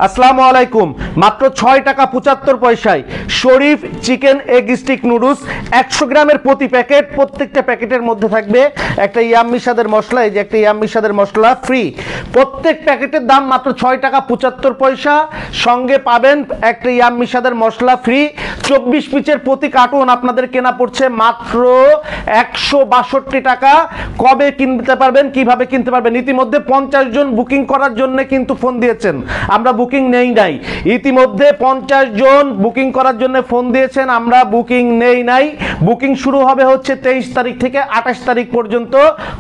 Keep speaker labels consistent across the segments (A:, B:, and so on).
A: আসসালামু আলাইকুম। মাত্র 6 টাকা 75 পয়সায় শরীফ চিকেন এগ স্টিক নুডলস 100 গ্রামের প্রতি প্যাকেট। প্রত্যেকটা প্যাকেটের মধ্যে থাকবে একটা ইয়াম্মি স্বাদের মশলা। এই যে একটা ইয়াম্মি স্বাদের মশলা ফ্রি। প্রত্যেক প্যাকেটের দাম মাত্র 6 টাকা 75 পয়সা। সঙ্গে পাবেন একটা ইয়াম্মি স্বাদের মশলা ফ্রি। 24 পিসের প্রতি কার্টুন আপনাদের কেনা পড়ছে মাত্র 162 টাকা। কবে কিনতে পারবেন, কিভাবে কিনতে পারবেন? ইতিমধ্যে 50 জন বুকিং করার জন্য কিন্তু ফোন দিয়েছেন, আমরা বুকিং নেই নাই। ইতিমধ্যে 50 জন বুকিং করার জন্য ফোন দিয়েছেন, আমরা বুকিং নেই নাই। বুকিং শুরু হবে হচ্ছে 23 তারিখ থেকে 28 তারিখ পর্যন্ত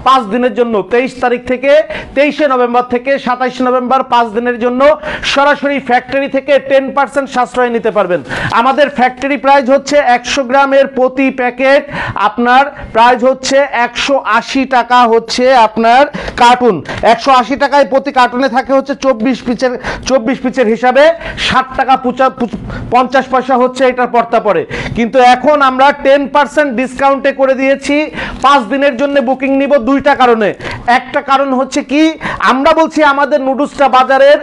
A: 5 দিনের জন্য। 23 তারিখ থেকে 23শে নভেম্বর থেকে 27 নভেম্বর 5 দিনের জন্য সরাসরি ফ্যাক্টরি থেকে 10% সাশ্রয় নিতে পারবেন। আমাদের ফ্যাক্টরি প্রাইস হচ্ছে 100 গ্রামের প্রতি প্যাকেট আপনার প্রাইস হচ্ছে 180 টাকা হচ্ছে আপনার কার্টুন। 180 টাকায় প্রতি কার্টুনে থাকে হচ্ছে 24 পিসের হিসাবে 60 টাকা 50 পয়সা হচ্ছে এটার পড়তা পড়ে। কিন্তু এখন আমরা 10% ডিসকাউন্টে করে দিয়েছি। 5 দিনের জন্য বুকিং নিব দুইটা কারণে। একটা কারণ হচ্ছে কি, আমরা বলছি আমাদের নুডলসটা বাজারের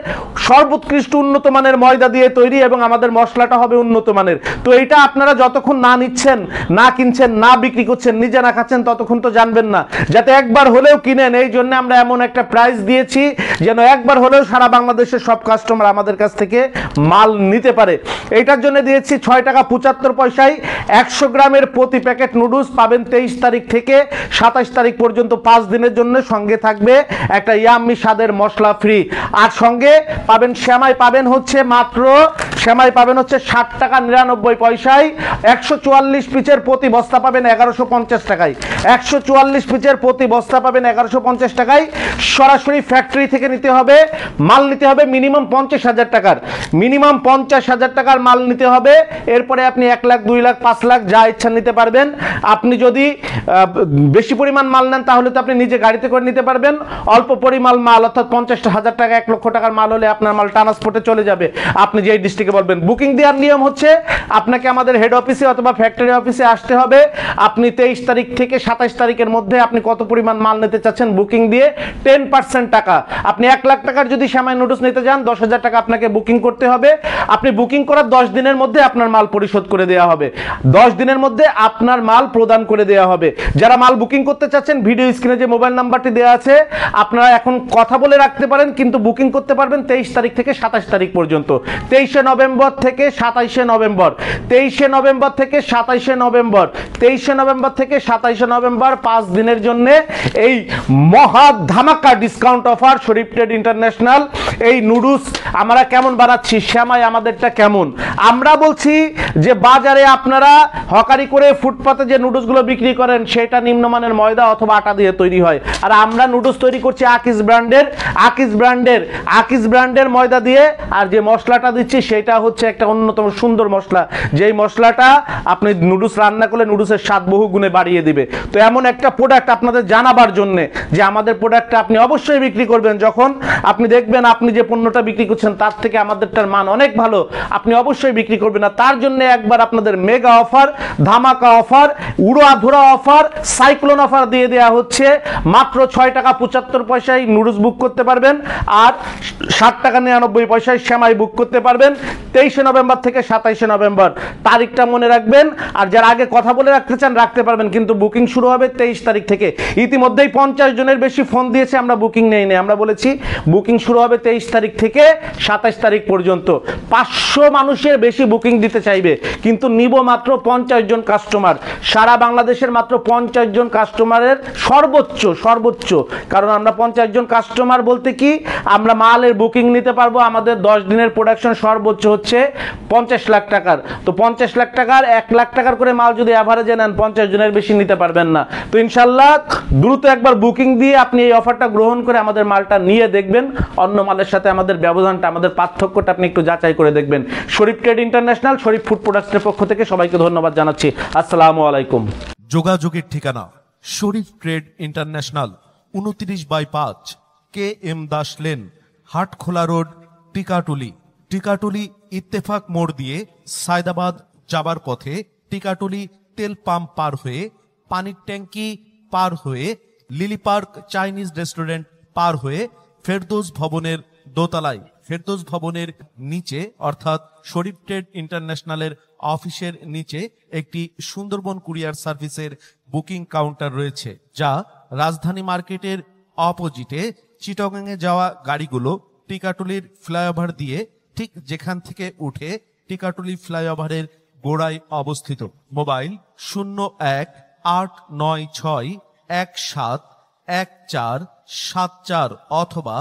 A: সর্বোৎকৃষ্ট উন্নত মানের ময়দা দিয়ে তৈরি এবং আমাদের মশলাটা হবে উন্নত মানের। তো এটা আপনারা যতক্ষণ না নিচ্ছেন, না কিনছেন, না বিক্রি করছেন, নিজে না খাচ্ছেন, ততক্ষণ তো জানবেন না। যাতে একবার হলেও কিনেন, এই জন্য আমরা এমন একটা প্রাইস দিয়েছি যেন একবার হলেও সারা বাংলাদেশের সব কাস্টমার আমাদের কাছ থেকে মাল নিতে পারে। এইটার জন্য দিয়েছি 6 টাকা 75 পয়সায় 100 গ্রামের প্রতি প্যাকেট নুডলস পাবেন 23 তারিখ থেকে 27 তারিখ পর্যন্ত 5 দিনের জন্য। সঙ্গে থাকবে একটা ইয়াম্মি স্বাদের মশলা ফ্রি। আর সঙ্গে পাবেন সেমাই, পাবেন হচ্ছে মাত্র সেমাই পাবেন হচ্ছে 60 টাকা 99 পয়সায়। 144 পিসের প্রতি বস্তা পাবেন 1150 টাকায়। 144 পিসের প্রতি বস্তা পাবেন 1150 টাকায়। সরাসরি ফ্যাক্টরি থেকে নিতে হবে, মাল নিতে হবে মিনিমাম 50,000 টাকার। মিনিমাম 50,000 টাকার মাল নিতে হবে। এরপরে আপনি 1 লাখ 2 লাখ 5 লাখ যা ইচ্ছা নিতে পারবেন। আপনি যদি বেশি পরিমাণ মাল নেন তাহলে তো আপনি নিজে গাড়িতে করে নিতে পারবেন। অল্প পরিমাণ মাল অর্থাৎ 50,000 টাকা 1 লক্ষ টাকার মাল হলে আপনার মাল ট্রান্সপোর্টে চলে যাবে। আপনি যেই ডিস্ট্রিক্টে বলবেন। বুকিং দেওয়ার নিয়ম হচ্ছে আপনাকে আমাদের হেড অফিসে অথবা ফ্যাক্টরি অফিসে আসতে হবে। আপনি 23 তারিখ থেকে 27 তারিখের মধ্যে আপনি কত পরিমাণ মাল নিতে চাচ্ছেন বুকিং দিয়ে 10% টাকা। আপনি 1 লাখ টাকার যদি সেমাই নুডলস নিতে যান 10,000 টাকা আপনাকে বুকিং করতে হবে। আপনি বুকিং করার 10 দিনের মধ্যে আপনার মাল পরিশোধ করে দেওয়া হবে। 10 দিনের মধ্যে আপনার মাল প্রদান করে দেওয়া হবে। যারা মাল বুকিং করতে চাচ্ছেন ভিডিও স্ক্রিনে যে মোবাইল নাম্বারটি দেওয়া আছে আপনারা এখন কথা বলে রাখতে পারেন, কিন্তু বুকিং করতে পারবেন 23 তারিখ থেকে 27 তারিখ পর্যন্ত। 23শে নভেম্বর থেকে 27শে নভেম্বর, 23শে নভেম্বর থেকে 27শে নভেম্বর, 23শে নভেম্বর থেকে 27শে নভেম্বর 5 দিনের জন্য এই মহা ধামাকা ডিসকাউন্ট অফার শরীফ ট্রেড ইন্টারন্যাশনাল। এই নুডলস আমরা কেমন বানাচ্ছি, সেমাই আমাদেরটা কেমন। আমরা বলছি যে বাজারে আপনারা হকারি করে ফুটপাতে যে নুডলসগুলো বিক্রি করেন সেটা নিম্নমানের ময়দা অথবা আটা দিয়ে তৈরি হয়। আর আমরা নুডলস তৈরি করছি আকিস ব্র্যান্ডের ময়দা দিয়ে। আর যে মশলাটা দিচ্ছি সেটা হচ্ছে একটা অন্যতম সুন্দর মশলা, যেই মশলাটা আপনি নুডলস রান্না করলে নুডলসের স্বাদ বহু গুণে বাড়িয়ে দিবে। তো এমন একটা প্রোডাক্ট আপনাদের জানাবার জন্য যে আমাদের প্রোডাক্টটা আপনি অবশ্যই বিক্রি করবেন। যখন আপনি দেখবেন আপনি যে পণ্যটা বিক্রি করছেন তার থেকে আমাদেরটার মান অনেক ভালো, আপনি অবশ্যই বিক্রি করবেন। না তার জন্য একবার আপনাদের মেগা অফার, ধামাকা অফার, উড়াধুরা অফার, সাইক্লোন অফার দিয়ে দেওয়া হচ্ছে। মাত্র 6 টাকা 75 পয়সায় নুডলস বুক করতে পারবেন আর 60 টাকা 99 পয়সায় সেমাই বুক করতে পারবেন 23শে নভেম্বর থেকে 27শে নভেম্বর। তারিখটা মনে রাখবেন। আর যারা আগে কথা বলে রাখতে চান রাখতে পারবেন, কিন্তু বুকিং শুরু হবে 23 তারিখ থেকে। ইতিমধ্যেই 50 জনের বেশি ফোন দিয়েছে, আমরা বুকিং নেই নাই। আমরা বলেছি বুকিং শুরু হবে 23 তারিখ থেকে 27 তারিখ পর্যন্ত। 500 মানুষের বেশি বুকিং দিতে চাইবে, কিন্তু নিব মাত্র 50 জন কাস্টমার। সারা বাংলাদেশের মাত্র 50 জন কাস্টমারের সর্বোচ্চ কারণ আমরা 50 জন কাস্টমার বলতে কি আমরা মালের বুকিং নিতে পারবো। আমাদের 10 দিনের প্রোডাকশন সর্বোচ্চ হচ্ছে 50 লাখ টাকার। তো 50 লাখ টাকার 1 লাখ টাকার করে মাল যদি অ্যাভারেজে নেন 50 জনের বেশি নিতে পারবেন না। তো ইনশাল্লাহ দ্রুত একবার বুকিং দিয়ে আপনি এই অফারটা গ্রহণ করে আমাদের মালটা নিয়ে দেখবেন। অন্য মালের সাথে আমাদের ব্যবধানটা, আমাদের পার্থক্যটা আপনি একটু যাচাই করে দেখবেন। শরীফ ট্রেড ইন্টারন্যাশনাল, শরীফ ফুড প্রোডাক্টসের পক্ষ থেকে সবাইকে ধন্যবাদ জানাচ্ছি। আসসালামু আলাইকুম।
B: যোগাযোগের ঠিকানা Sharif trade international, 29/5 KM Das lane, Hatkhola road, Tikatuli Ittefaq মোড় দিয়ে সায়দাবাদ যাবার পথে, টিকাটুলি তেল পাম্প পার হয়ে, পানির ট্যাঙ্কি পার হয়ে, লিলি পার্ক চাইনিজ রেস্টুরেন্ট পার হয়ে ফেরদৌস ভবনের দোতলায়। ফেরদৌস ভবনের নিচে অর্থাৎ শরীফ ট্রেড ইন্টারন্যাশনালের অফিসের নিচে একটি সুন্দরবন কুরিয়ার সার্ভিসের বুকিং কাউন্টার রয়েছে, যা রাজধানী মার্কেটের অপোজিটে চিটাগংয়ে যাওয়া গাড়িগুলো টিকাটুলির ফ্লাইওভার দিয়ে ঠিক যেখান থেকে উঠে টিকাটুলি ফ্লাইওভারের গোড়ায় অবস্থিত। মোবাইল 01-896-171474 অথবা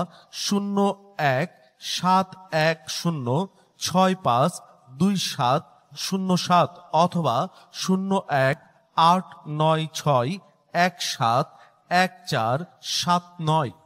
B: 01-710-652707 অথবা 01-896-171479।